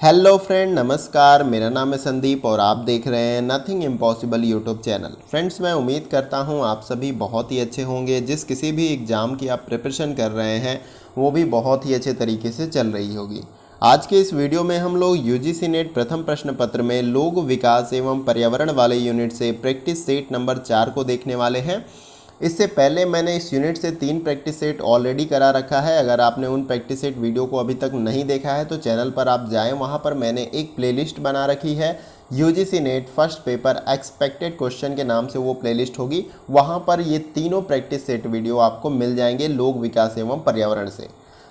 Hello friend, नमस्कार। मेरा नाम है संदीप और आप देख रहे हैं nothing impossible YouTube channel. Friends, मैं उम्मीद करता हूं आप सभी बहुत ही अच्छे होंगे। जिस किसी भी एग्ज़ाम की आप प्रिपरेशन कर रहे हैं वो भी बहुत ही अच्छे तरीके से चल रही होगी। आज के इस वीडियो में हम लोग यूजीसी नेट प्रथम प्रश्न पत्र में लोक विकास एवं पर्यावरण वाले यूनिट से प्रैक्टिस सेट नंबर 4 को देखने वाले हैं। इससे पहले मैंने इस यूनिट से 3 प्रैक्टिस सेट ऑलरेडी करा रखा है। अगर आपने उन प्रैक्टिस सेट वीडियो को अभी तक नहीं देखा है तो चैनल पर आप जाएं, वहां पर मैंने एक प्लेलिस्ट बना रखी है UGC net first paper expected question के नाम से। वो प्लेलिस्ट होगी, वहां पर ये तीनों प्रैक्टिस सेट वीडियो आपको मिल जाएंगे लोक विकास एवं पर्यावरण से।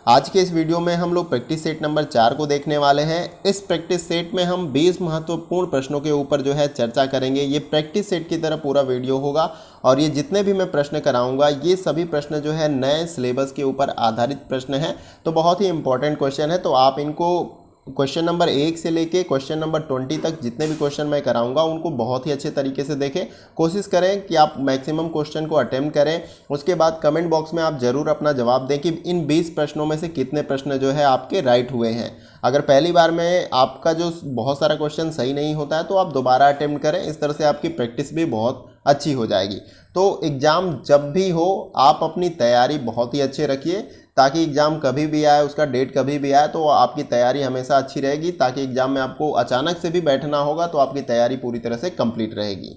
आज के इस वीडियो में हम लोग प्रैक्टिस सेट नंबर 4 को देखने वाले हैं। इस प्रैक्टिस सेट में हम 20 महत्वपूर्ण प्रश्नों के ऊपर जो है चर्चा करेंगे। ये प्रैक्टिस सेट की तरह पूरा वीडियो होगा और ये जितने भी मैं प्रश्न कराऊंगा ये सभी प्रश्न जो है नए सिलेबस के ऊपर आधारित प्रश्न हैं, तो बहुत ही इंपॉर्टेंट क्वेश्चन है। तो आप इनको क्वेश्चन नंबर 1 से लेके क्वेश्चन नंबर 20 तक जितने भी क्वेश्चन मैं कराऊंगा उनको बहुत ही अच्छे तरीके से देखें। कोशिश करें कि आप मैक्सिमम क्वेश्चन को अटेम्प्ट करें। उसके बाद कमेंट बॉक्स में आप ज़रूर अपना जवाब दें कि इन 20 प्रश्नों में से कितने प्रश्न जो है आपके राइट हुए हैं। अगर पहली बार में आपका जो बहुत सारा क्वेश्चन सही नहीं होता है तो आप दोबारा अटेम्प्ट करें। इस तरह से आपकी प्रैक्टिस भी बहुत अच्छी हो जाएगी। तो एग्ज़ाम जब भी हो आप अपनी तैयारी बहुत ही अच्छे रखिए, ताकि एग्ज़ाम कभी भी आए, उसका डेट कभी भी आए तो आपकी तैयारी हमेशा अच्छी रहेगी। ताकि एग्ज़ाम में आपको अचानक से भी बैठना होगा तो आपकी तैयारी पूरी तरह से कंप्लीट रहेगी।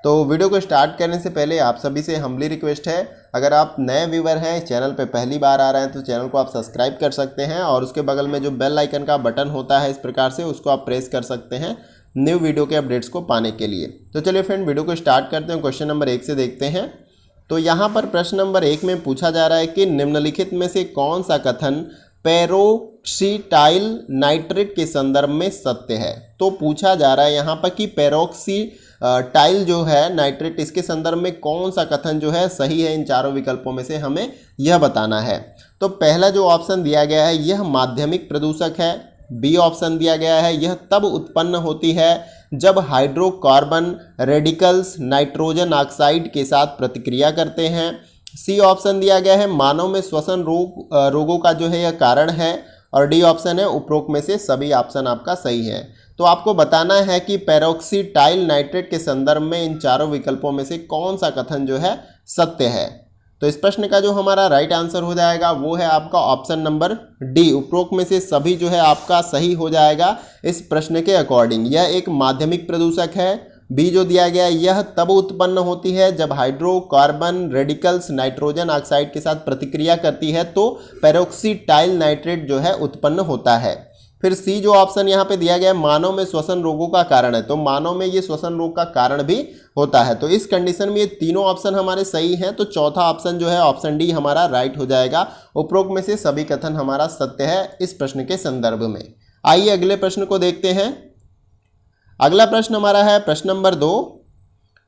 तो वीडियो को स्टार्ट करने से पहले आप सभी से हम्बली रिक्वेस्ट है, अगर आप नए व्यूवर हैं, चैनल पे पहली बार आ रहे हैं तो चैनल को आप सब्सक्राइब कर सकते हैं और उसके बगल में जो बेल आइकन का बटन होता है इस प्रकार से उसको आप प्रेस कर सकते हैं न्यू वीडियो के अपडेट्स को पाने के लिए। तो चलिए फ्रेंड, वीडियो को स्टार्ट करते हैं। क्वेश्चन नंबर 1 से देखते हैं। तो यहाँ पर प्रश्न नंबर 1 में पूछा जा रहा है कि निम्नलिखित में से कौन सा कथन पेरोक्सीटाइल नाइट्रेट के संदर्भ में सत्य है। तो पूछा जा रहा है यहाँ पर कि पेरोक्सीटाइल जो है नाइट्रेट, इसके संदर्भ में कौन सा कथन जो है सही है। इन चारों विकल्पों में से हमें यह बताना है। तो पहला जो ऑप्शन दिया गया है यह माध्यमिक प्रदूषक है। बी ऑप्शन दिया गया है यह तब उत्पन्न होती है जब हाइड्रोकार्बन रेडिकल्स नाइट्रोजन ऑक्साइड के साथ प्रतिक्रिया करते हैं। सी ऑप्शन दिया गया है मानव में श्वसन रोगों का जो है यह कारण है। और डी ऑप्शन है उपरोक्त में से सभी ऑप्शन आपका सही है। तो आपको बताना है कि पेरोक्सीटाइल नाइट्रेट के संदर्भ में इन चारों विकल्पों में से कौन सा कथन जो है सत्य है। तो इस प्रश्न का जो हमारा राइट आंसर हो जाएगा वो है आपका ऑप्शन नंबर डी। उपरोक्त में से सभी जो है आपका सही हो जाएगा इस प्रश्न के अकॉर्डिंग। यह एक माध्यमिक प्रदूषक है। बी जो दिया गया है यह तब उत्पन्न होती है जब हाइड्रोकार्बन रेडिकल्स नाइट्रोजन ऑक्साइड के साथ प्रतिक्रिया करती है तो पेरोक्सीटाइल नाइट्रेट जो है उत्पन्न होता है। फिर सी जो ऑप्शन यहाँ पे दिया गया है मानव में श्वसन रोगों का कारण है, तो मानव में ये श्वसन रोग का कारण भी होता है। तो इस कंडीशन में ये तीनों ऑप्शन हमारे सही हैं। तो चौथा ऑप्शन जो है ऑप्शन डी हमारा राइट हो जाएगा। उपरोक्त में से सभी कथन हमारा सत्य है इस प्रश्न के संदर्भ में। आइए अगले प्रश्न को देखते हैं। अगला प्रश्न हमारा है प्रश्न नंबर 2।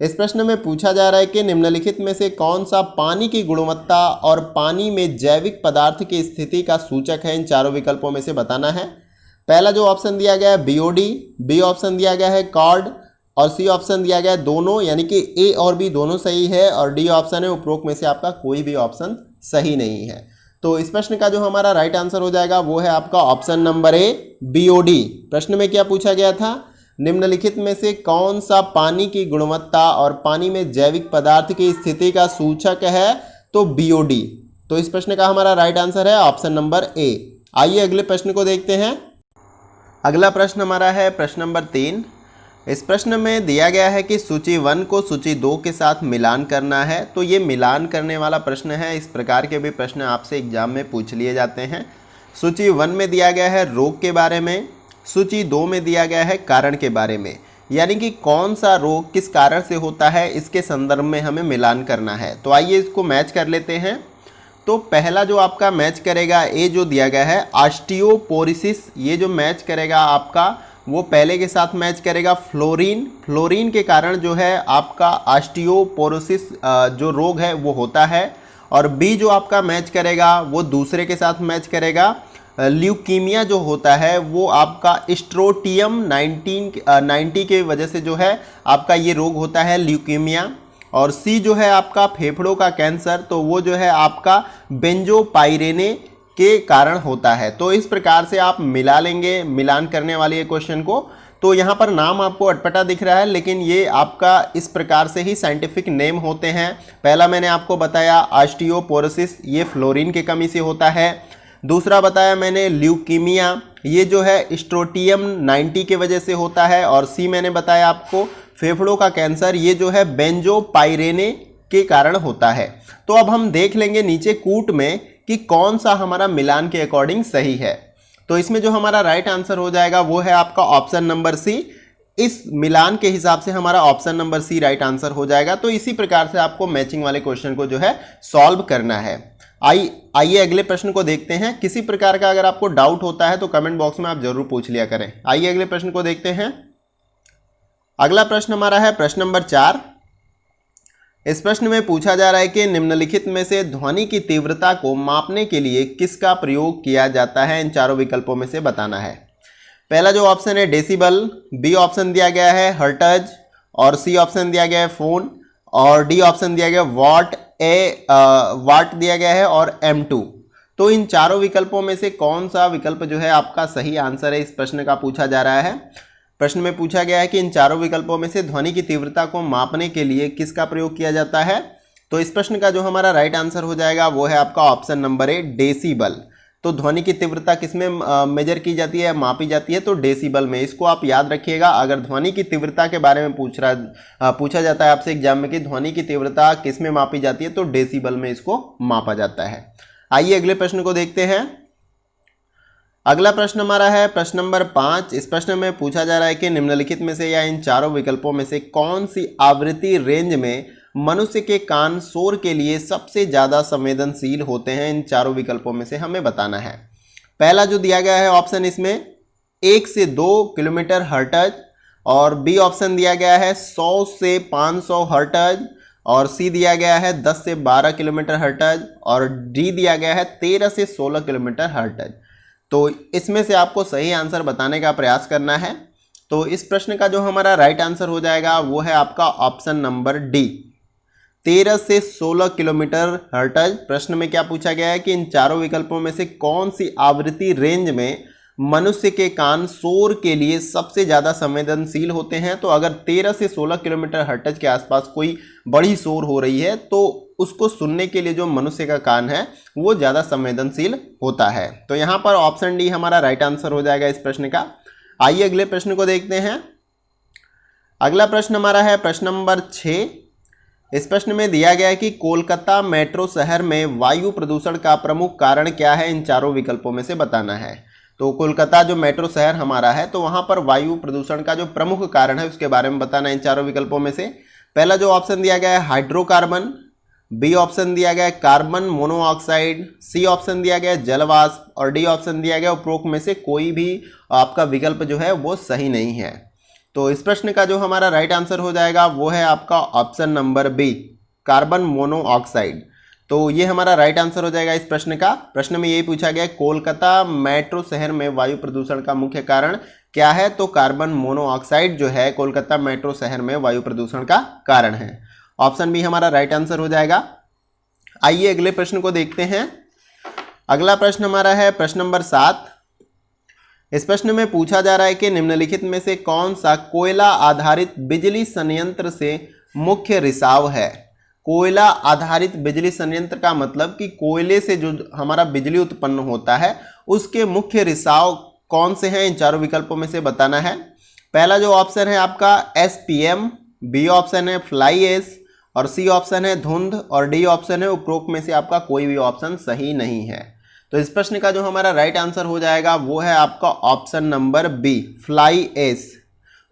इस प्रश्न में पूछा जा रहा है कि निम्नलिखित में से कौन सा पानी की गुणवत्ता और पानी में जैविक पदार्थ की स्थिति का सूचक है। इन चारों विकल्पों में से बताना है। पहला जो ऑप्शन दिया गया है बीओडी, बी ऑप्शन दिया गया है कॉर्ड और सी ऑप्शन दिया गया है दोनों, यानी कि ए और बी दोनों सही है। और डी ऑप्शन है उपरोक्त में से आपका कोई भी ऑप्शन सही नहीं है। तो इस प्रश्न का जो हमारा राइट आंसर हो जाएगा वो है आपका ऑप्शन नंबर ए बीओडी। प्रश्न में क्या पूछा गया था, निम्नलिखित में से कौन सा पानी की गुणवत्ता और पानी में जैविक पदार्थ की स्थिति का सूचक है, तो बीओडी। तो इस प्रश्न का हमारा राइट आंसर है ऑप्शन नंबर ए। आइए अगले प्रश्न को देखते हैं। अगला प्रश्न हमारा है प्रश्न नंबर 3। इस प्रश्न में दिया गया है कि सूची 1 को सूची 2 के साथ मिलान करना है। तो ये मिलान करने वाला प्रश्न है। इस प्रकार के भी प्रश्न आपसे एग्जाम में पूछ लिए जाते हैं। सूची 1 में दिया गया है रोग के बारे में, सूची 2 में दिया गया है कारण के बारे में, यानी कि कौन सा रोग किस कारण से होता है इसके संदर्भ में हमें मिलान करना है। तो आइए इसको मैच कर लेते हैं। तो पहला जो आपका मैच करेगा ए जो दिया गया है ऑस्टियोपोरोसिस, ये जो मैच करेगा आपका वो पहले के साथ मैच करेगा फ्लोरीन। फ्लोरीन के कारण जो है आपका ऑस्टियोपोरोसिस जो रोग है वो होता है। और बी जो आपका मैच करेगा वो दूसरे के साथ मैच करेगा ल्यूकीमिया जो होता है वो आपका स्ट्रोटियम 90 के वजह से जो है आपका ये रोग होता है ल्यूकीमिया। और सी जो है आपका फेफड़ों का कैंसर, तो वो जो है आपका बेंजोपाइरेने के कारण होता है। तो इस प्रकार से आप मिला लेंगे मिलान करने वाले ये क्वेश्चन को। तो यहाँ पर नाम आपको अटपटा दिख रहा है, लेकिन ये आपका इस प्रकार से ही साइंटिफिक नेम होते हैं। पहला मैंने आपको बताया ऑस्टियोपोरोसिस, ये फ्लोरीन की कमी से होता है। दूसरा बताया मैंने ल्यूकीमिया, ये जो है स्ट्रोटियम 90 की वजह से होता है। और सी मैंने बताया आपको फेफड़ों का कैंसर, ये जो है बेंजोपाइरेने के कारण होता है। तो अब हम देख लेंगे नीचे कूट में कि कौन सा हमारा मिलान के अकॉर्डिंग सही है। तो इसमें जो हमारा राइट आंसर हो जाएगा वो है आपका ऑप्शन नंबर सी। इस मिलान के हिसाब से हमारा option number C right answer हो जाएगा। तो इसी प्रकार से आपको मैचिंग वाले क्वेश्चन को जो है सॉल्व करना है। आइए अगले प्रश्न को देखते हैं। किसी प्रकार का अगर आपको डाउट होता है तो कमेंट बॉक्स में आप जरूर पूछ लिया करें। आइए अगले प्रश्न को देखते हैं। अगला प्रश्न हमारा है प्रश्न नंबर 4। इस प्रश्न में पूछा जा रहा है कि निम्नलिखित में से ध्वनि की तीव्रता को मापने के लिए किसका प्रयोग किया जाता है, इन चारों विकल्पों में से बताना है। पहला जो ऑप्शन है डेसिबल, बी ऑप्शन दिया गया है हर्ट्ज, और सी ऑप्शन दिया गया है फोन, और डी ऑप्शन दिया गया वाट, वाट दिया गया है, और M2। तो इन चारों विकल्पों में से कौन सा विकल्प जो है आपका सही आंसर है, इस प्रश्न का पूछा जा रहा है। प्रश्न में पूछा गया है कि इन चारों विकल्पों में से ध्वनि की तीव्रता को मापने के लिए किसका प्रयोग किया जाता है। तो इस प्रश्न का जो हमारा राइट आंसर हो जाएगा वो है आपका ऑप्शन नंबर ए डेसिबल। तो ध्वनि की तीव्रता किसमें मेजर की जाती है, मापी जाती है, तो डेसिबल में। इसको आप याद रखिएगा। अगर ध्वनि की तीव्रता के बारे में पूछा जाता है आपसे एग्जाम में कि ध्वनि की तीव्रता किसमें मापी जाती है, तो डेसिबल में इसको मापा जाता है। आइए अगले प्रश्न को देखते हैं। अगला प्रश्न हमारा है प्रश्न नंबर 5। इस प्रश्न में पूछा जा रहा है कि निम्नलिखित में से या इन चारों विकल्पों में से कौन सी आवृत्ति रेंज में मनुष्य के कान शोर के लिए सबसे ज़्यादा संवेदनशील होते हैं, इन चारों विकल्पों में से हमें बताना है। पहला जो दिया गया है ऑप्शन इसमें 1 से 2 किलोमीटर हर्ट्ज, और बी ऑप्शन दिया गया है 100 से 500 हर्ट्ज, और सी दिया गया है 10 से 12 किलोमीटर हर्ट्ज, और डी दिया गया है 13 से 16 किलोमीटर हर्ट्ज। तो इसमें से आपको सही आंसर बताने का प्रयास करना है। तो इस प्रश्न का जो हमारा राइट आंसर हो जाएगा वो है आपका ऑप्शन नंबर डी 13 से 16 किलोमीटर हर्ट्ज। प्रश्न में क्या पूछा गया है कि इन चारों विकल्पों में से कौन सी आवृत्ति रेंज में मनुष्य के कान शोर के लिए सबसे ज़्यादा संवेदनशील होते हैं। तो अगर 13 से 16 किलोमीटर हर्ट्ज के आसपास कोई बड़ी शोर हो रही है तो उसको सुनने के लिए जो मनुष्य का कान है वो ज़्यादा संवेदनशील होता है। तो यहाँ पर ऑप्शन डी हमारा राइट आंसर हो जाएगा इस प्रश्न का। आइए अगले प्रश्न को देखते हैं। अगला प्रश्न हमारा है प्रश्न नंबर 6। इस प्रश्न में दिया गया है कि कोलकाता मेट्रो शहर में वायु प्रदूषण का प्रमुख कारण क्या है, इन चारों विकल्पों में से बताना है। तो कोलकाता जो मेट्रो शहर हमारा है तो वहाँ पर वायु प्रदूषण का जो प्रमुख कारण है उसके बारे में बताना है इन चारों विकल्पों में से। पहला जो ऑप्शन दिया गया है हाइड्रोकार्बन, बी ऑप्शन दिया गया है कार्बन मोनोऑक्साइड, सी ऑप्शन दिया गया है जलवाष्प, और डी ऑप्शन दिया गया उपरोक्त में से कोई भी आपका विकल्प जो है वो सही नहीं है। तो इस प्रश्न का जो हमारा राइट आंसर हो जाएगा वो है आपका option number B carbon monoxide. तो ये हमारा राइट आंसर हो जाएगा इस प्रश्न का। प्रश्न में यही पूछा गया कोलकाता मेट्रो शहर में वायु प्रदूषण का मुख्य कारण क्या है, तो कार्बन मोनोऑक्साइड जो है कोलकाता मेट्रो शहर में वायु प्रदूषण का कारण है। ऑप्शन बी हमारा राइट आंसर हो जाएगा। आइए अगले प्रश्न को देखते हैं। अगला प्रश्न हमारा है प्रश्न नंबर 7। इस प्रश्न में पूछा जा रहा है कि निम्नलिखित में से कौन सा कोयला आधारित बिजली संयंत्र से मुख्य रिसाव है। कोयला आधारित बिजली संयंत्र का मतलब कि कोयले से जो हमारा बिजली उत्पन्न होता है उसके मुख्य रिसाव कौन से हैं, इन चारों विकल्पों में से बताना है। पहला जो ऑप्शन है आपका SPM, बी ऑप्शन है फ्लाई एश, और सी ऑप्शन है धुंध, और डी ऑप्शन है उपरोक्त में से आपका कोई भी ऑप्शन सही नहीं है। तो इस प्रश्न का जो हमारा राइट आंसर हो जाएगा वो है आपका option number B fly ash.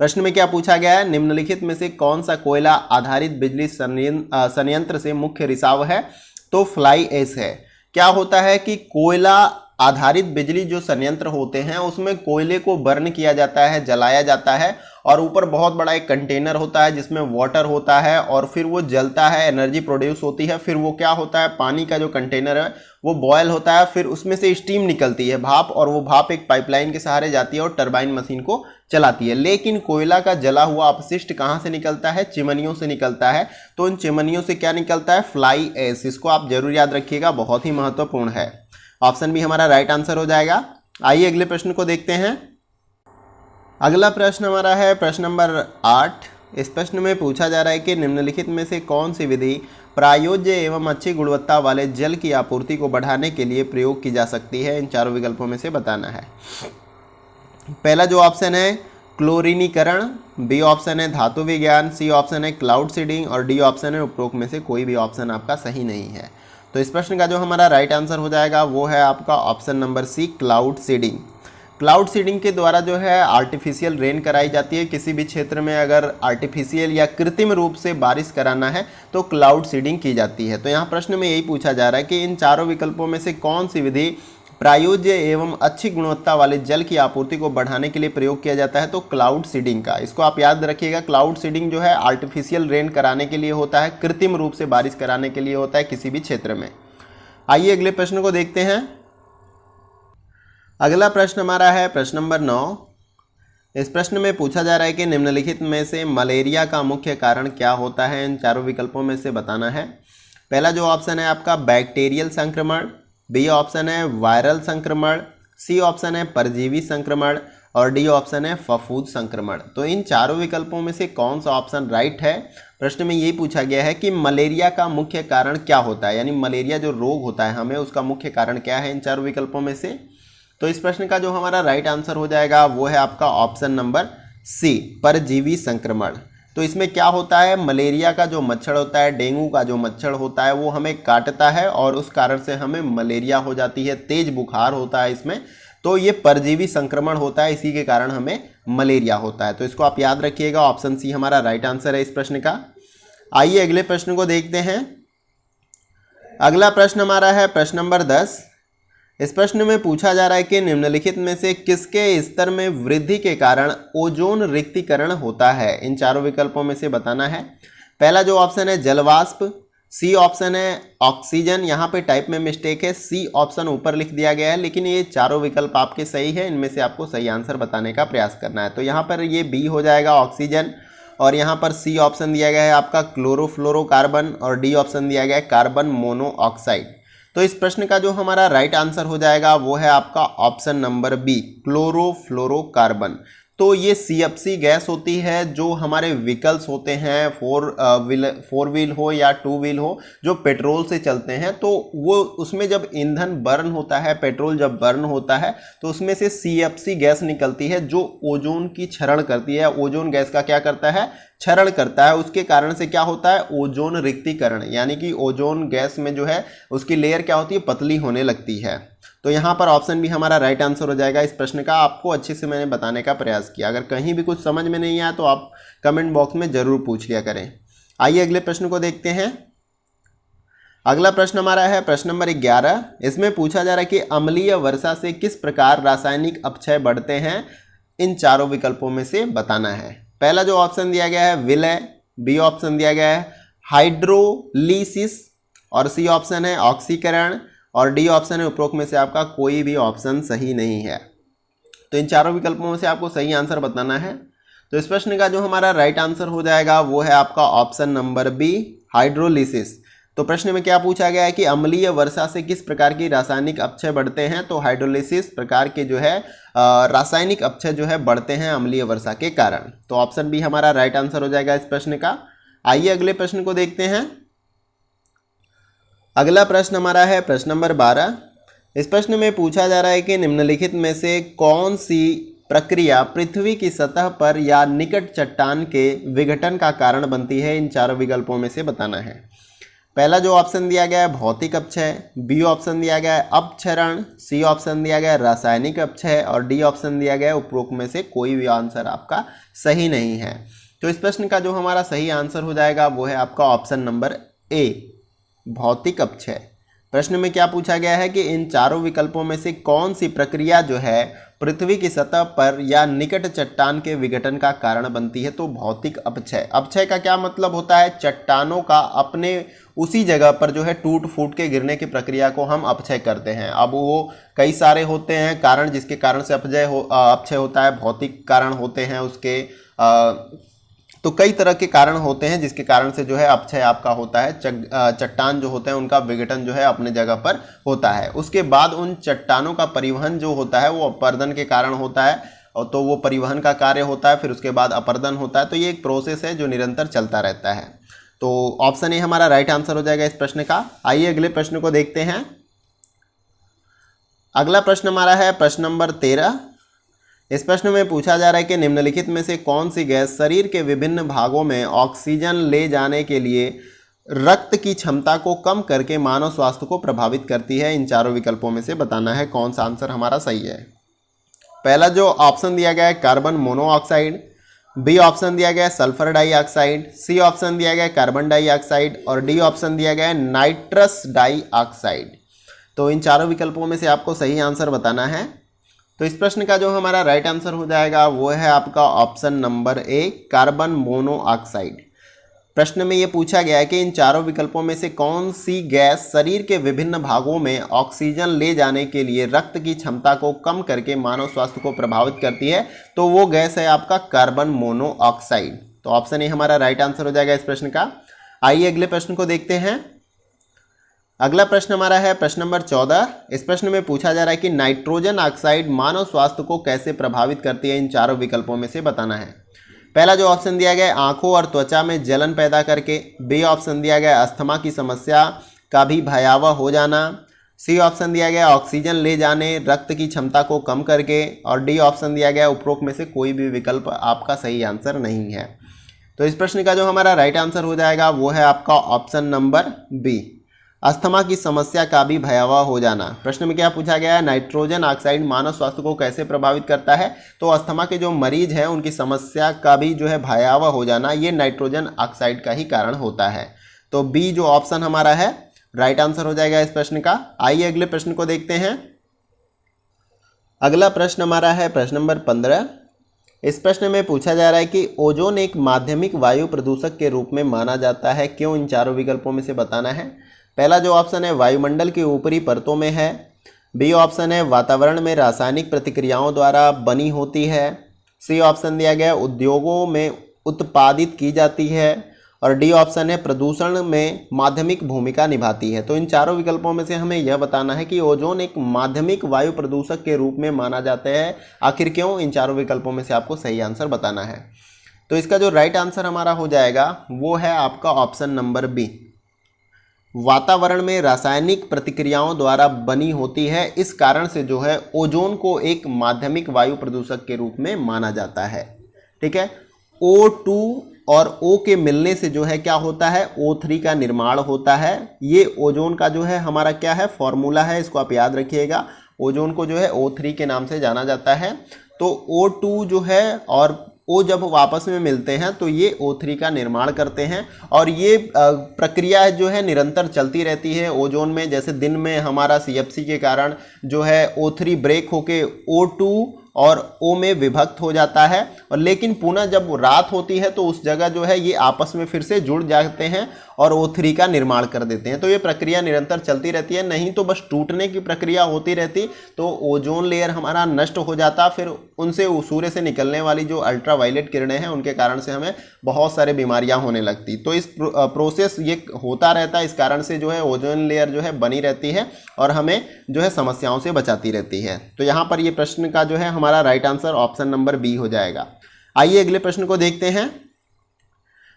प्रश्न में क्या पूछा गया है, निम्नलिखित में से कौन सा कोयला आधारित बिजली संयंत्र से मुख्य रिसाव है, तो फ्लाई एश है। क्या होता है कि कोयला आधारित बिजली जो संयंत्र होते हैं उसमें कोयले को बर्न किया जाता है, जलाया जाता है, और ऊपर बहुत बड़ा एक कंटेनर होता है जिसमें वाटर होता है, और फिर वो जलता है, एनर्जी प्रोड्यूस होती है। फिर वो क्या होता है, पानी का जो कंटेनर है वो बॉयल होता है, फिर उसमें से स्टीम निकलती है, भाप, और वो भाप एक पाइपलाइन के सहारे जाती है और टरबाइन मशीन को चलाती है। लेकिन कोयला का जला हुआ अपशिष्ट कहाँ से निकलता है, चिमनियों से निकलता है। तो इन चिमनियों से क्या निकलता है, फ्लाई एश। इसको आप जरूर याद रखिएगा, बहुत ही महत्वपूर्ण है। ऑप्शन बी हमारा राइट आंसर हो जाएगा। आइए अगले प्रश्न को देखते हैं। अगला प्रश्न हमारा है प्रश्न नंबर 8। इस प्रश्न में पूछा जा रहा है कि निम्नलिखित में से कौन सी विधि प्रायोज्य एवं अच्छी गुणवत्ता वाले जल की आपूर्ति को बढ़ाने के लिए प्रयोग की जा सकती है, इन चारों विकल्पों में से बताना है। पहला जो ऑप्शन है क्लोरीनीकरण, बी ऑप्शन है धातु विज्ञान, सी ऑप्शन है क्लाउड सीडिंग और डी ऑप्शन है उपरोक्त में से कोई भी ऑप्शन आपका सही नहीं है। तो इस प्रश्न का जो हमारा राइट आंसर हो जाएगा वो है आपका option number C cloud seeding. Cloud seeding के द्वारा जो है आर्टिफिशियल रेन कराई जाती है। किसी भी क्षेत्र में अगर आर्टिफिशियल या कृत्रिम रूप से बारिश कराना है तो क्लाउड सीडिंग की जाती है। तो यहाँ प्रश्न में यही पूछा जा रहा है कि इन चारों विकल्पों में से कौन सी विधि प्रायोज्य एवं अच्छी गुणवत्ता वाले जल की आपूर्ति को बढ़ाने के लिए प्रयोग किया जाता है, तो क्लाउड सीडिंग का। इसको आप याद रखिएगा, क्लाउड सीडिंग जो है आर्टिफिशियल रेन कराने के लिए होता है, कृत्रिम रूप से बारिश कराने के लिए होता है किसी भी क्षेत्र में। आइए अगले प्रश्न को देखते हैं। अगला प्रश्न हमारा है प्रश्न नंबर 9। इस प्रश्न में पूछा जा रहा है कि निम्नलिखित में से मलेरिया का मुख्य कारण क्या होता है, इन चारों विकल्पों में से बताना है। पहला जो ऑप्शन है आपका बैक्टीरियल संक्रमण, बी ऑप्शन है वायरल संक्रमण, सी ऑप्शन है परजीवी संक्रमण और डी ऑप्शन है फफूंद संक्रमण। तो इन चारों विकल्पों में से कौन सा ऑप्शन राइट है। प्रश्न में यही पूछा गया है कि मलेरिया का मुख्य कारण क्या होता है, यानी मलेरिया जो रोग होता है हमें, उसका मुख्य कारण क्या है इन चारों विकल्पों में से। तो इस प्रश्न का जो हमारा राइट आंसर हो जाएगा वो है आपका ऑप्शन नंबर सी परजीवी संक्रमण। तो इसमें क्या होता है, मलेरिया का जो मच्छर होता है, डेंगू का जो मच्छर होता है वो हमें काटता है और उस कारण से हमें मलेरिया हो जाती है, तेज बुखार होता है इसमें। तो ये परजीवी संक्रमण होता है, इसी के कारण हमें मलेरिया होता है। तो इसको आप याद रखिएगा, ऑप्शन सी हमारा राइट आंसर है इस प्रश्न का। आइए अगले प्रश्न को देखते हैं। अगला प्रश्न हमारा है प्रश्न नंबर 10। इस प्रश्न में पूछा जा रहा है कि निम्नलिखित में से किसके स्तर में वृद्धि के कारण ओजोन रिक्तीकरण होता है, इन चारों विकल्पों में से बताना है। पहला जो ऑप्शन है जलवाष्प, सी ऑप्शन है ऑक्सीजन। यहाँ पे टाइप में मिस्टेक है, सी ऑप्शन ऊपर लिख दिया गया है, लेकिन ये चारों विकल्प आपके सही है। इनमें से आपको सही आंसर बताने का प्रयास करना है। तो यहाँ पर ये बी हो जाएगा ऑक्सीजन, और यहाँ पर सी ऑप्शन दिया गया है आपका क्लोरोफ्लोरोकार्बन और डी ऑप्शन दिया गया है कार्बन मोनोऑक्साइड। तो इस प्रश्न का जो हमारा राइट आंसर हो जाएगा वो है आपका ऑप्शन नंबर बी क्लोरोफ्लोरोकार्बन। तो ये CFC गैस होती है जो हमारे व्हीकल्स होते हैं, फोर व्हील हो या टू व्हील हो, जो पेट्रोल से चलते हैं, तो वो उसमें जब ईंधन बर्न होता है, पेट्रोल जब बर्न होता है तो उसमें से CFC गैस निकलती है जो ओजोन की क्षरण करती है। ओजोन गैस का क्या करता है, क्षरण करता है। उसके कारण से क्या होता है, ओजोन रिक्तीकरण, यानी कि ओजोन गैस में जो है उसकी लेयर क्या होती है, पतली होने लगती है। तो यहाँ पर ऑप्शन भी हमारा राइट आंसर हो जाएगा इस प्रश्न का। आपको अच्छे से मैंने बताने का प्रयास किया। अगर कहीं भी कुछ समझ में नहीं आया तो आप कमेंट बॉक्स में ज़रूर पूछ लिया करें। आइए अगले प्रश्न को देखते हैं। अगला प्रश्न हमारा है प्रश्न नंबर 11। इसमें पूछा जा रहा है कि अम्लीय वर्षा से किस प्रकार रासायनिक अपक्षय बढ़ते हैं, इन चारों विकल्पों में से बताना है। पहला जो ऑप्शन दिया गया है विलय, बी ऑप्शन दिया गया है हाइड्रोलिसिस और सी ऑप्शन है ऑक्सीकरण और डी ऑप्शन है उपरोक्त में से आपका कोई भी ऑप्शन सही नहीं है। तो इन चारों विकल्पों में से आपको सही आंसर बताना है। तो इस प्रश्न का जो हमारा राइट आंसर हो जाएगा वो है आपका ऑप्शन नंबर बी हाइड्रोलिसिस। तो प्रश्न में क्या पूछा गया है कि अम्लीय वर्षा से किस प्रकार की रासायनिक अपक्षय बढ़ते हैं। तो हाइड्रोलिसिस प्रकार के जो है रासायनिक अपक्षय जो है बढ़ते हैं अम्लीय वर्षा के कारण। तो ऑप्शन बी हमारा राइट आंसर हो जाएगा इस प्रश्न का। आइए अगले प्रश्न को देखते हैं। अगला प्रश्न हमारा है प्रश्न नंबर 12। इस प्रश्न में पूछा जा रहा है कि निम्नलिखित में से कौन सी प्रक्रिया पृथ्वी की सतह पर या निकट चट्टान के विघटन का कारण बनती है, इन चारों विकल्पों में से बताना है। पहला जो ऑप्शन दिया गया है भौतिक अपक्षय, बी ऑप्शन दिया गया है अपक्षरण, सी ऑप्शन दिया गया है रासायनिक अपक्षय और डी ऑप्शन दिया गया है उपरोक्त में से कोई भी आंसर आपका सही नहीं है। तो इस प्रश्न का जो हमारा सही आंसर हो जाएगा वो है आपका ऑप्शन नंबर ए भौतिक अपक्षय। प्रश्न में क्या पूछा गया है कि इन चारों विकल्पों में से कौन सी प्रक्रिया जो है पृथ्वी की सतह पर या निकट चट्टान के विघटन का कारण बनती है। तो भौतिक अपक्षय। अपक्षय का क्या मतलब होता है, चट्टानों का अपने उसी जगह पर जो है टूट फूट के गिरने की प्रक्रिया को हम अपक्षय करते हैं। अब वो कई सारे होते हैं कारण जिसके कारण से अपक्षय होता है, भौतिक कारण होते हैं उसके, तो कई तरह के कारण होते हैं जिसके कारण से जो है अपक्षय आपका होता है। चट्टान जो होते हैं उनका विघटन जो है अपने जगह पर होता है। उसके बाद उन चट्टानों का परिवहन जो होता है वो अपर्दन के कारण होता है, और तो वो परिवहन का कार्य होता है, फिर उसके बाद अपर्दन होता है। तो ये एक प्रोसेस है जो निरंतर चलता रहता है। तो ऑप्शन ए हमारा राइट आंसर हो जाएगा इस प्रश्न का। आइए अगले प्रश्न को देखते हैं। अगला प्रश्न हमारा है प्रश्न नंबर 13। इस प्रश्न में पूछा जा रहा है कि निम्नलिखित में से कौन सी गैस शरीर के विभिन्न भागों में ऑक्सीजन ले जाने के लिए रक्त की क्षमता को कम करके मानव स्वास्थ्य को प्रभावित करती है। इन चारों विकल्पों में से बताना है कौन सा आंसर हमारा सही है। पहला जो ऑप्शन दिया गया है कार्बन मोनोऑक्साइड, बी ऑप्शन दिया गया है सल्फर डाइऑक्साइड, सी ऑप्शन दिया गया है कार्बन डाइऑक्साइड और डी ऑप्शन दिया गया है नाइट्रस डाइऑक्साइड। तो इन चारों विकल्पों में से आपको सही आंसर बताना है। तो इस प्रश्न का जो हमारा राइट आंसर हो जाएगा वो है आपका option number A carbon monoxide. प्रश्न में ये पूछा गया है कि इन चारों विकल्पों में से कौन सी गैस शरीर के विभिन्न भागों में ऑक्सीजन ले जाने के लिए रक्त की क्षमता को कम करके मानव स्वास्थ्य को प्रभावित करती है। तो वो गैस है आपका कार्बन मोनोऑक्साइड। तो ऑप्शन ए हमारा राइट आंसर हो जाएगा इस प्रश्न का। आइए अगले प्रश्न को देखते हैं। अगला प्रश्न हमारा है प्रश्न नंबर 14। इस प्रश्न में पूछा जा रहा है कि नाइट्रोजन ऑक्साइड मानव स्वास्थ्य को कैसे प्रभावित करती है। इन चारों विकल्पों में से बताना है। पहला जो ऑप्शन दिया गया है आंखों और त्वचा में जलन पैदा करके, बी ऑप्शन दिया गया अस्थमा की समस्या का भी भयावह हो जाना, सी ऑप्शन दिया गया ऑक्सीजन ले जाने रक्त की क्षमता को कम करके और डी ऑप्शन दिया गया उपरोक्त में से कोई भी विकल्प आपका सही आंसर नहीं है। तो इस प्रश्न का जो हमारा राइट आंसर हो जाएगा वो है आपका ऑप्शन नंबर बी अस्थमा की समस्या का भी भयावह हो जाना। प्रश्न में क्या पूछा गया है, नाइट्रोजन ऑक्साइड मानव स्वास्थ्य को कैसे प्रभावित करता है। तो अस्थमा के जो मरीज हैं उनकी समस्या का भी जो है भयावह हो जाना ये नाइट्रोजन ऑक्साइड का ही कारण होता है। तो बी जो ऑप्शन हमारा है राइट आंसर हो जाएगा इस प्रश्न का। आइए अगले प्रश्न को देखते हैं। अगला प्रश्न हमारा है प्रश्न नंबर 15। इस प्रश्न में पूछा जा रहा है कि ओजोन एक माध्यमिक वायु प्रदूषक के रूप में माना जाता है, क्यों। इन चारों विकल्पों में से बताना है। पहला जो ऑप्शन है वायुमंडल की ऊपरी परतों में है, बी ऑप्शन है वातावरण में रासायनिक प्रतिक्रियाओं द्वारा बनी होती है, सी ऑप्शन दिया गया उद्योगों में उत्पादित की जाती है और डी ऑप्शन है प्रदूषण में माध्यमिक भूमिका निभाती है। तो इन चारों विकल्पों में से हमें यह बताना है कि ओजोन एक माध्यमिक वायु प्रदूषक के रूप में माना जाता है, आखिर क्यों। इन चारों विकल्पों में से आपको सही आंसर बताना है। तो इसका जो राइट आंसर हमारा हो जाएगा वो है आपका ऑप्शन नंबर बी वातावरण में रासायनिक प्रतिक्रियाओं द्वारा बनी होती है, इस कारण से जो है ओजोन को एक माध्यमिक वायु प्रदूषक के रूप में माना जाता है। ठीक है। O2 और O के मिलने से जो है क्या होता है O3 का निर्माण होता है। ये ओजोन का जो है हमारा क्या है फॉर्मूला है, इसको आप याद रखिएगा। ओजोन को जो है O3 के नाम से जाना जाता है। तो O2 जो है और O जब वापस में मिलते हैं तो ये O3 का निर्माण करते हैं और ये प्रक्रिया जो है निरंतर चलती रहती है ओजोन में। जैसे दिन में हमारा CFC के कारण जो है O3 ब्रेक होके O2 और O में विभक्त हो जाता है, और लेकिन पुनः जब रात होती है तो उस जगह जो है ये आपस में फिर से जुड़ जाते हैं और O3 का निर्माण कर देते हैं। तो ये प्रक्रिया निरंतर चलती रहती है, नहीं तो बस टूटने की प्रक्रिया होती रहती तो ओजोन लेयर हमारा नष्ट हो जाता। फिर उनसे सूर्य से निकलने वाली जो अल्ट्रावायलेट किरणें हैं उनके कारण से हमें बहुत सारी बीमारियां होने लगती। तो इस प्रोसेस ये होता रहता है, इस कारण से जो है ओजोन लेयर जो है बनी रहती है और हमें जो है समस्याओं से बचाती रहती है। तो यहाँ पर ये प्रश्न का जो है हमारा right answer option number B हो जाएगा। आइए अगले प्रश्न को देखते हैं।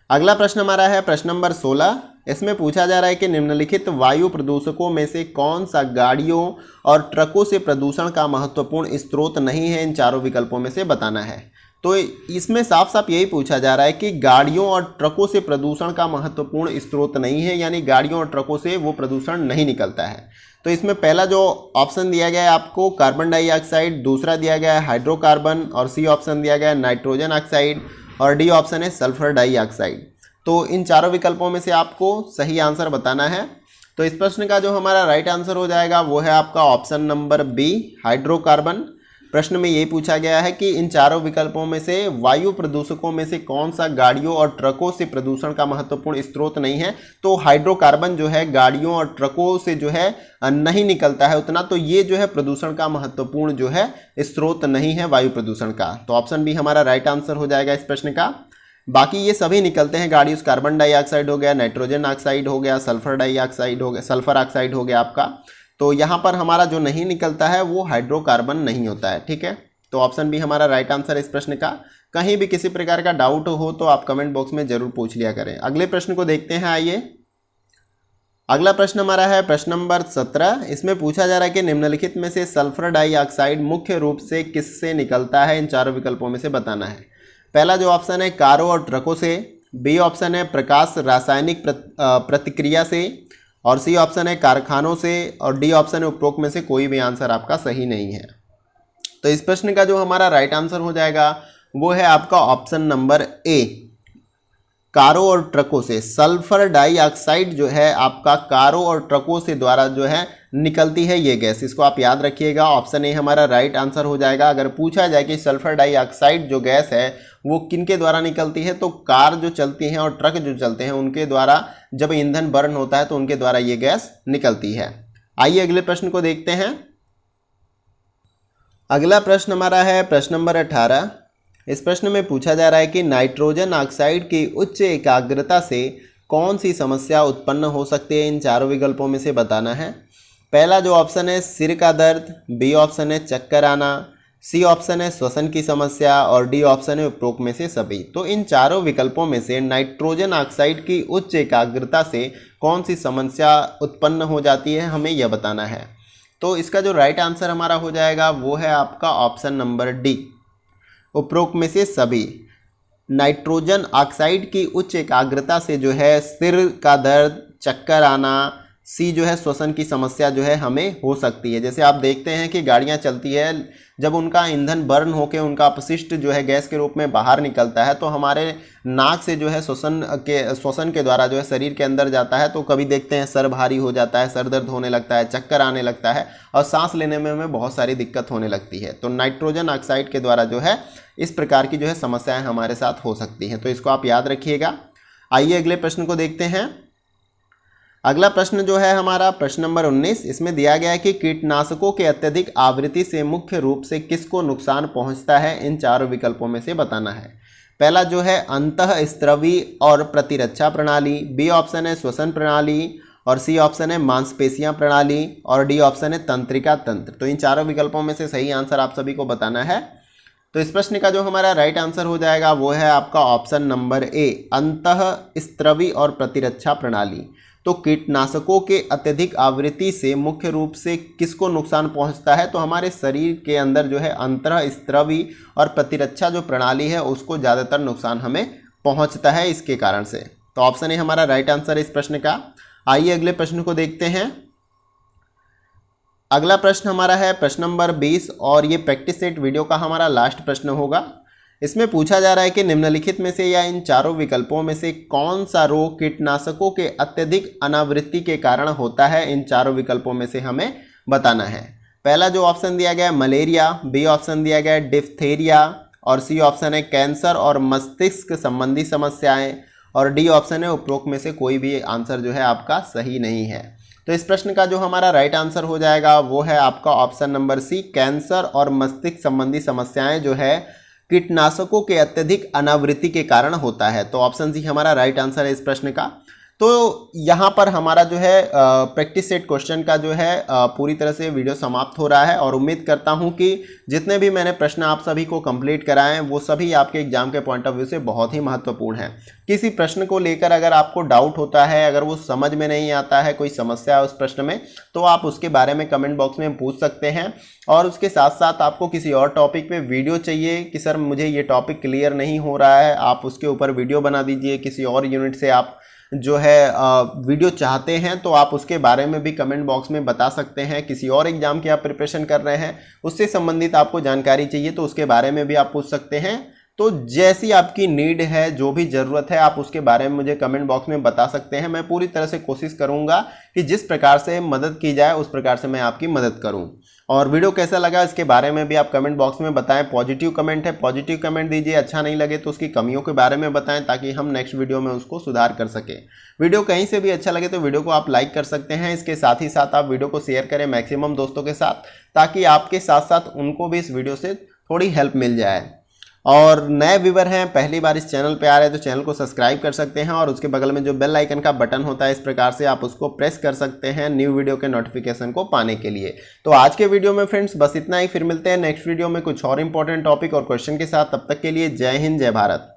अगला प्रश्न हमारा है प्रश्न नंबर 16। इसमें पूछा जा रहा है कि निम्नलिखित वायु प्रदूषकों में से कौन सा गाड़ियों और ट्रकों से प्रदूषण का महत्वपूर्ण स्रोत नहीं है। इन चारों विकल्पों में से बताना है। तो इसमें साफ साफ यही पूछा जा रहा है कि गाड़ियों और ट्रकों से प्रदूषण का महत्वपूर्ण स्रोत नहीं है, यानी गाड़ियों और ट्रकों से वो प्रदूषण नहीं निकलता है। तो इसमें पहला जो ऑप्शन दिया गया है आपको कार्बन डाइऑक्साइड, दूसरा दिया गया है हाइड्रोकार्बन और सी ऑप्शन दिया गया है नाइट्रोजन ऑक्साइड और डी ऑप्शन है सल्फर डाइऑक्साइड। तो इन चारों विकल्पों में से आपको सही आंसर बताना है। तो इस प्रश्न का जो हमारा राइट आंसर हो जाएगा वो है आपका ऑप्शन नंबर बी हाइड्रोकार्बन। प्रश्न में यही पूछा गया है कि इन चारों विकल्पों में से वायु प्रदूषकों में से कौन सा गाड़ियों और ट्रकों से प्रदूषण का महत्वपूर्ण स्रोत नहीं है। तो हाइड्रोकार्बन जो है गाड़ियों और ट्रकों से जो है नहीं निकलता है उतना, तो ये जो है प्रदूषण का महत्वपूर्ण जो है स्रोत नहीं है वायु प्रदूषण का। तो ऑप्शन बी हमारा राइट आंसर हो जाएगा इस प्रश्न का। बाकी ये सभी निकलते हैं गाड़ियों से, कार्बन डाइऑक्साइड हो गया, नाइट्रोजन ऑक्साइड हो गया, सल्फर डाइऑक्साइड हो गया, सल्फर ऑक्साइड हो गया आपका। तो यहाँ पर हमारा जो नहीं निकलता है वो हाइड्रोकार्बन नहीं होता है, ठीक है। तो ऑप्शन बी हमारा राइट आंसर है इस प्रश्न का। कहीं भी किसी प्रकार का डाउट हो तो आप कमेंट बॉक्स में जरूर पूछ लिया करें। अगले प्रश्न को देखते हैं, आइए। अगला प्रश्न हमारा है प्रश्न नंबर 17। इसमें पूछा जा रहा है कि निम्नलिखित में से सल्फर डाइऑक्साइड मुख्य रूप से किससे निकलता है, इन चारों विकल्पों में से बताना है। पहला जो ऑप्शन है कारों और ट्रकों से, बी ऑप्शन है प्रकाश रासायनिक प्रतिक्रिया से, और सी ऑप्शन है कारखानों से, और डी ऑप्शन है उपरोक्त में से कोई भी आंसर आपका सही नहीं है। तो इस प्रश्न का जो हमारा राइट आंसर हो जाएगा वो है आपका ऑप्शन नंबर ए, कारों और ट्रकों से। सल्फर डाइऑक्साइड जो है आपका कारों और ट्रकों से द्वारा जो है निकलती है ये गैस, इसको आप याद रखिएगा। ऑप्शन ए हमारा राइट आंसर हो जाएगा। अगर पूछा जाए कि सल्फर डाइऑक्साइड जो गैस है वो किनके द्वारा निकलती है, तो कार जो चलती हैं और ट्रक जो चलते हैं उनके द्वारा जब ईंधन बर्न होता है तो उनके द्वारा ये गैस निकलती है। आइए अगले प्रश्न को देखते हैं। अगला प्रश्न हमारा है प्रश्न नंबर 18। इस प्रश्न में पूछा जा रहा है कि नाइट्रोजन ऑक्साइड की उच्च एकाग्रता से कौन सी समस्या उत्पन्न हो सकती है, इन चारों विकल्पों में से बताना है। पहला जो ऑप्शन है सिर का दर्द, बी ऑप्शन है चक्कर आना, सी ऑप्शन है श्वसन की समस्या, और डी ऑप्शन है उपरोक्त में से सभी। तो इन चारों विकल्पों में से नाइट्रोजन ऑक्साइड की उच्च एकाग्रता से कौन सी समस्या उत्पन्न हो जाती है, हमें यह बताना है। तो इसका जो राइट आंसर हमारा हो जाएगा वो है आपका ऑप्शन नंबर डी, उपरोक्त में से सभी। नाइट्रोजन ऑक्साइड की उच्च एकाग्रता से जो है सिर का दर्द, चक्कर आना, सी जो है श्वसन की समस्या जो है हमें हो सकती है। जैसे आप देखते हैं कि गाड़ियां चलती है, जब उनका ईंधन बर्न होकर उनका अपशिष्ट जो है गैस के रूप में बाहर निकलता है तो हमारे नाक से जो है श्वसन के द्वारा जो है शरीर के अंदर जाता है। तो कभी देखते हैं सर भारी हो जाता है, सर दर्द होने लगता है, चक्कर आने लगता है और सांस लेने में हमें बहुत सारी दिक्कत होने लगती है। तो नाइट्रोजन ऑक्साइड के द्वारा जो है इस प्रकार की जो है समस्याएं हमारे साथ हो सकती हैं, तो इसको आप याद रखिएगा। आइए अगले प्रश्न को देखते हैं। अगला प्रश्न जो है हमारा प्रश्न नंबर 19। इसमें दिया गया है कि कीटनाशकों के अत्यधिक आवृत्ति से मुख्य रूप से किसको नुकसान पहुंचता है, इन चारों विकल्पों में से बताना है। पहला जो है अंतःस्त्रवी और प्रतिरक्षा प्रणाली, बी ऑप्शन है श्वसन प्रणाली, और सी ऑप्शन है मांसपेशियां प्रणाली, और डी ऑप्शन है तंत्रिका तंत्र। तो इन चारों विकल्पों में से सही आंसर आप सभी को बताना है। तो इस प्रश्न का जो हमारा राइट आंसर हो जाएगा वो है आपका ऑप्शन नंबर ए, अंतःस्त्रवी और प्रतिरक्षा प्रणाली। तो कीटनाशकों के अत्यधिक आवृत्ति से मुख्य रूप से किसको नुकसान पहुंचता है, तो हमारे शरीर के अंदर जो है अंतःस्त्रवी और प्रतिरक्षा जो प्रणाली है उसको ज़्यादातर नुकसान हमें पहुंचता है इसके कारण से। तो ऑप्शन ए हमारा राइट आंसर है इस प्रश्न का। आइए अगले प्रश्न को देखते हैं। अगला प्रश्न हमारा है प्रश्न नंबर 20 और ये प्रैक्टिस सेट वीडियो का हमारा लास्ट प्रश्न होगा। इसमें पूछा जा रहा है कि निम्नलिखित में से या इन चारों विकल्पों में से कौन सा रोग कीटनाशकों के अत्यधिक अनावृत्ति के कारण होता है, इन चारों विकल्पों में से हमें बताना है। पहला जो ऑप्शन दिया गया है मलेरिया, बी ऑप्शन दिया गया है डिफ्थेरिया, और सी ऑप्शन है कैंसर और मस्तिष्क संबंधी समस्याएं, और डी ऑप्शन है उपरोक्त में से कोई भी आंसर जो है आपका सही नहीं है। तो इस प्रश्न का जो हमारा राइट आंसर हो जाएगा वो है आपका ऑप्शन नंबर सी, कैंसर और मस्तिष्क संबंधी समस्याएं जो है कीटनाशकों के अत्यधिक अनावृत्ति के कारण होता है। तो ऑप्शन सी हमारा राइट आंसर है इस प्रश्न का। तो यहाँ पर हमारा जो है प्रैक्टिस सेट क्वेश्चन का जो है पूरी तरह से वीडियो समाप्त हो रहा है, और उम्मीद करता हूँ कि जितने भी मैंने प्रश्न आप सभी को कंप्लीट कराए हैं वो सभी आपके एग्जाम के पॉइंट ऑफ व्यू से बहुत ही महत्वपूर्ण है। किसी प्रश्न को लेकर अगर आपको डाउट होता है, अगर वो समझ में नहीं आता है, कोई समस्या है उस प्रश्न में, तो आप उसके बारे में कमेंट बॉक्स में पूछ सकते हैं। और उसके साथ साथ आपको किसी और टॉपिक पे वीडियो चाहिए कि सर मुझे ये टॉपिक क्लियर नहीं हो रहा है, आप उसके ऊपर वीडियो बना दीजिए। किसी और यूनिट से आप जो है वीडियो चाहते हैं तो आप उसके बारे में भी कमेंट बॉक्स में बता सकते हैं। किसी और एग्जाम की आप प्रिपरेशन कर रहे हैं, उससे संबंधित आपको जानकारी चाहिए तो उसके बारे में भी आप पूछ सकते हैं। तो जैसी आपकी नीड है, जो भी ज़रूरत है, आप उसके बारे में मुझे कमेंट बॉक्स में बता सकते हैं। मैं पूरी तरह से कोशिश करूंगा कि जिस प्रकार से मदद की जाए उस प्रकार से मैं आपकी मदद करूं। और वीडियो कैसा लगा इसके बारे में भी आप कमेंट बॉक्स में बताएं। पॉजिटिव कमेंट है, पॉजिटिव कमेंट दीजिए। अच्छा नहीं लगे तो उसकी कमियों के बारे में बताएं ताकि हम नेक्स्ट वीडियो में उसको सुधार कर सकें। वीडियो कहीं से भी अच्छा लगे तो वीडियो को आप लाइक कर सकते हैं। इसके साथ ही साथ आप वीडियो को शेयर करें मैक्सिमम दोस्तों के साथ, ताकि आपके साथ साथ उनको भी इस वीडियो से थोड़ी हेल्प मिल जाए। और नए व्यूवर हैं, पहली बार इस चैनल पे आ रहे हैं, तो चैनल को सब्सक्राइब कर सकते हैं और उसके बगल में जो बेल आइकन का बटन होता है इस प्रकार से आप उसको प्रेस कर सकते हैं न्यू वीडियो के नोटिफिकेशन को पाने के लिए। तो आज के वीडियो में फ्रेंड्स बस इतना ही, फिर मिलते हैं नेक्स्ट वीडियो में कुछ और इंपॉर्टेंट टॉपिक और क्वेश्चन के साथ। तब तक के लिए जय हिंद, जय भारत।